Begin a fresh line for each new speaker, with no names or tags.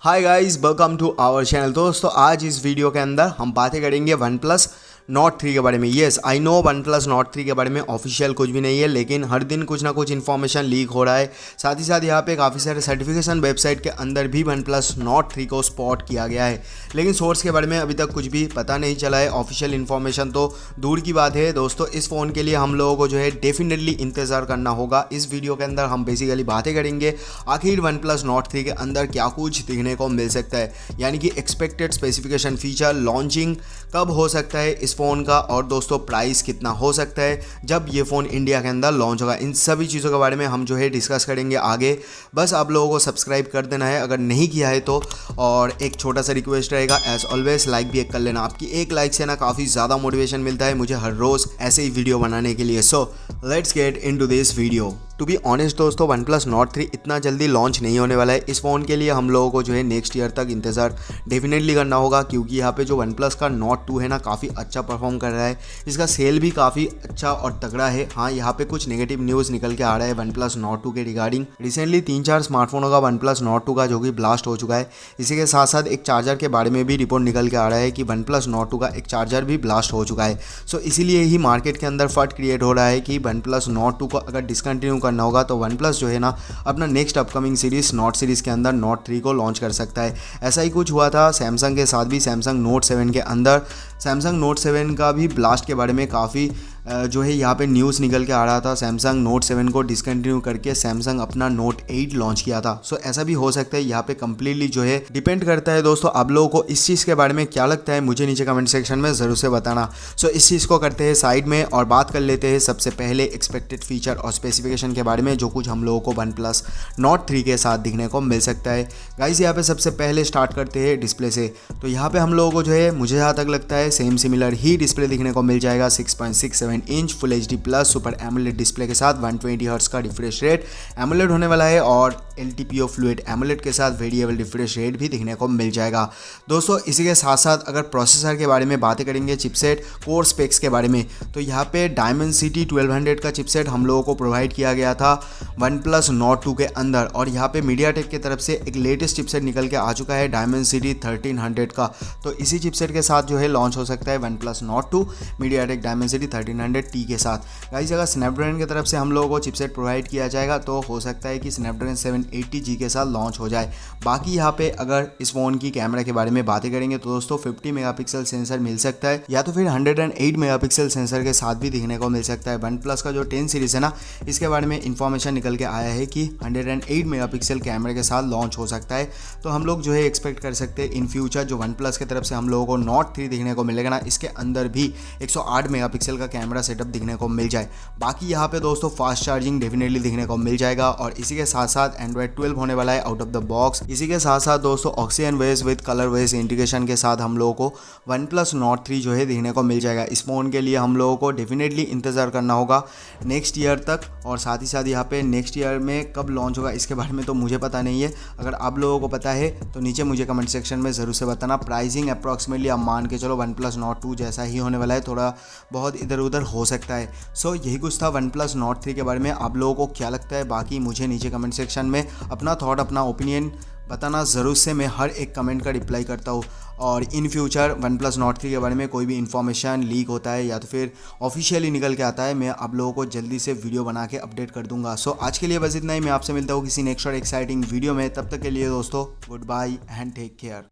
Hi guys, welcome to our channel. दोस्तों आज इस वीडियो के अंदर हम बातें करेंगे वन प्लस नॉट 3 के बारे में। Yes I know one plus Nord 3 के बारे में ऑफिशियल कुछ भी नहीं है, लेकिन हर दिन कुछ ना कुछ इन्फॉर्मेशन लीक हो रहा है। साथ ही साथ यहाँ पे काफ़ी सारे सर्टिफिकेशन वेबसाइट के अंदर भी वन प्लस नॉट 3 को स्पॉट किया गया है, लेकिन सोर्स के बारे में अभी तक कुछ भी पता नहीं चला है। ऑफिशियल इन्फॉर्मेशन तो दूर की बात है। दोस्तों इस फ़ोन के लिए हम लोगों को जो है डेफिनेटली इंतज़ार करना होगा। इस वीडियो के अंदर हम बेसिकली बातें करेंगे आखिर वन प्लस नॉट 3 के अंदर क्या कुछ दिखने को मिल सकता है, यानी कि एक्सपेक्टेड स्पेसिफिकेशन, फीचर, लॉन्चिंग कब हो सकता है इस फ़ोन का, और दोस्तों प्राइस कितना हो सकता है जब ये फ़ोन इंडिया के अंदर लॉन्च होगा। इन सभी चीज़ों के बारे में हम जो है डिस्कस करेंगे आगे। बस आप लोगों को सब्सक्राइब कर देना है अगर नहीं किया है तो, और एक छोटा सा रिक्वेस्ट रहेगा एज ऑलवेज लाइक भी एक कर लेना। आपकी एक लाइक से ना काफ़ी ज़्यादा मोटिवेशन मिलता है मुझे हर रोज़ ऐसे ही वीडियो बनाने के लिए। So let's get into this video. To be honest दोस्तों, वन प्लस नॉट 3 इतना जल्दी लॉन्च नहीं होने वाला है। इस फ़ोन के लिए हम लोगों को जो है नेक्स्ट ईयर तक इंतज़ार डेफिनेटली करना होगा, क्योंकि यहाँ पे जो वन प्लस का नॉट 2 है ना काफ़ी अच्छा परफॉर्म कर रहा है। इसका सेल भी काफ़ी अच्छा और तगड़ा है। हाँ, यहाँ पे कुछ नेगेटिव न्यूज़ निकल के आ रहा है वन प्लस नॉट 2 के रिगार्डिंग। रिसेंटली 3-4 स्मार्टफोनों का वन प्लस नॉट 2 का जो कि ब्लास्ट हो चुका है। इसी के साथ साथ एक चार्जर के बारे में भी रिपोर्ट निकल के आ रहा है कि वन प्लस नॉट 2 का एक चार्जर भी ब्लास्ट हो चुका है। सो इसीलिए ही मार्केट के अंदर फट क्रिएट हो रहा है कि वन प्लस नॉट 2 को अगर डिसकंटिन्यू करना होगा तो वन प्लस जो है ना अपना next upcoming series note series के अंदर नोट 3 को लॉन्च कर सकता है। ऐसा ही कुछ हुआ था सैमसंग के साथ भी। सैमसंग नोट 7 के अंदर सैमसंग नोट 7 का भी ब्लास्ट के बारे में काफ़ी जो है यहाँ पे न्यूज़ निकल के आ रहा था। सैमसंग नोट 7 को डिसकंटिन्यू करके सैमसंग अपना नोट 8 लॉन्च किया था। सो ऐसा भी हो सकता है। यहाँ पे कम्प्लीटली जो है डिपेंड करता है। दोस्तों आप लोगों को इस चीज़ के बारे में क्या लगता है मुझे नीचे कमेंट सेक्शन में ज़रूर से बताना। सो इस चीज़ को करते हैं साइड में और बात कर लेते हैं सबसे पहले एक्सपेक्टेड फीचर और स्पेसिफिकेशन के बारे में, जो कुछ हम लोगों को वन प्लस नॉट 3 के साथ दिखने को मिल सकता है। गाइस यहाँ पे सबसे पहले स्टार्ट करते हैं डिस्प्ले से। तो यहाँ पे हम लोगों को जो है मुझे जहाँ तक लगता है सेम सिमिलर ही डिस्प्ले दिखने को मिल जाएगा। 6.67 inch full HD plus super AMOLED display के साथ 120 हर्ट्ज का रिफ्रेश रेट एमोलेड होने वाला है, और LTPO फ्लूइड एमोलेड के साथ वेरिएबल रिफ्रेश रेट भी दिखने को मिल जाएगा। दोस्तों इसी के साथ साथ अगर प्रोसेसर के बारे में बातें करेंगे, चिपसेट कोर स्पेक्स के बारे में, तो यहाँ पे डायमेंसिटी 1200 का चिपसेट हम लोगों को प्रोवाइड किया गया था वन प्लस नॉट 2 के अंदर, और यहाँ पे मीडियाटेक की तरफ से एक लेटेस्ट चिपसेट निकल के आ चुका है डायमेंसिटी 1300 का। तो इसी चिपसेट के साथ जो है लॉन्च हो सकता है one plus not 2 MediaTek Dimensity 1300T के साथ। गाइस अगर स्नैपड्रैगन की तरफ से हम लोगों को चिपसेट प्रोवाइड किया जाएगा तो हो सकता है कि स्नैपड्रैगन 780G के साथ लॉन्च हो जाए। बाकी यहाँ पे अगर इस फ़ोन की कैमरा के बारे में बातें करेंगे तो दोस्तों 50 मेगापिक्सल सेंसर मिल सकता है, या तो फिर 108 मेगापिक्सल सेंसर के साथ भी दिखने को मिल सकता है। वन प्लस का जो 10 सीरीज़ है ना, इसके बारे में इंफॉर्मेशन निकल के आया है कि 108 मेगापिक्सल कैमरे के साथ लॉन्च हो सकता है। तो हम लोग जो है एक्सपेक्ट कर सकते हैं इन फ्यूचर जो वन प्लस की तरफ से हम लोगों को नॉट 3 दिखने को मिलेगा ना, इसके अंदर भी 108 मेगापिक्सल का कैमरा सेटअप दिखने को मिल जाए। बाकी यहाँ पे दोस्तों फास्ट चार्जिंग डेफिनेटली दिखने को मिल जाएगा, और इसी के साथ साथ एंड्रॉइड 12 होने वाला है आउट ऑफ द बॉक्स। इसी के साथ साथ दोस्तों ऑक्सीजन वेस विद कलर वेस इंटीग्रेशन के साथ हम लोगों को वन प्लस नॉट 3 जो है दिखने को मिल जाएगा। इस फ़ोन के लिए हम लोगों को डेफिनेटली इंतज़ार करना होगा नेक्स्ट ईयर तक, और साथ ही साथ यहाँ पे नेक्स्ट ईयर में कब लॉन्च होगा इसके बारे में तो मुझे पता नहीं है। अगर आप लोगों को पता है तो नीचे मुझे कमेंट सेक्शन में ज़रूर से बताना। प्राइसिंग अप्रॉक्सीमेटली आप मान के चलो वन प्लस नॉट 2 जैसा ही होने वाला है, थोड़ा बहुत इधर उधर हो सकता है। सो यही कुछ था वन प्लस नॉट 3 के बारे में। आप लोगों को क्या लगता है बाकी मुझे नीचे कमेंट सेक्शन में अपना थॉट, अपना ओपिनियन बताना ज़रूर से। मैं हर एक कमेंट का रिप्लाई करता हूँ, और in future one plus Nord 3 के बारे में कोई भी इन्फॉर्मेशन लीक होता है या तो फिर ऑफिशियली निकल के आता है, मैं आप लोगों को जल्दी से वीडियो बना के अपडेट कर दूंगा। सो आज के लिए बस इतना ही। मैं आपसे मिलता हूँ किसी नेक्स्ट और एक्साइटिंग वीडियो में। तब तक के लिए दोस्तों goodbye and take care.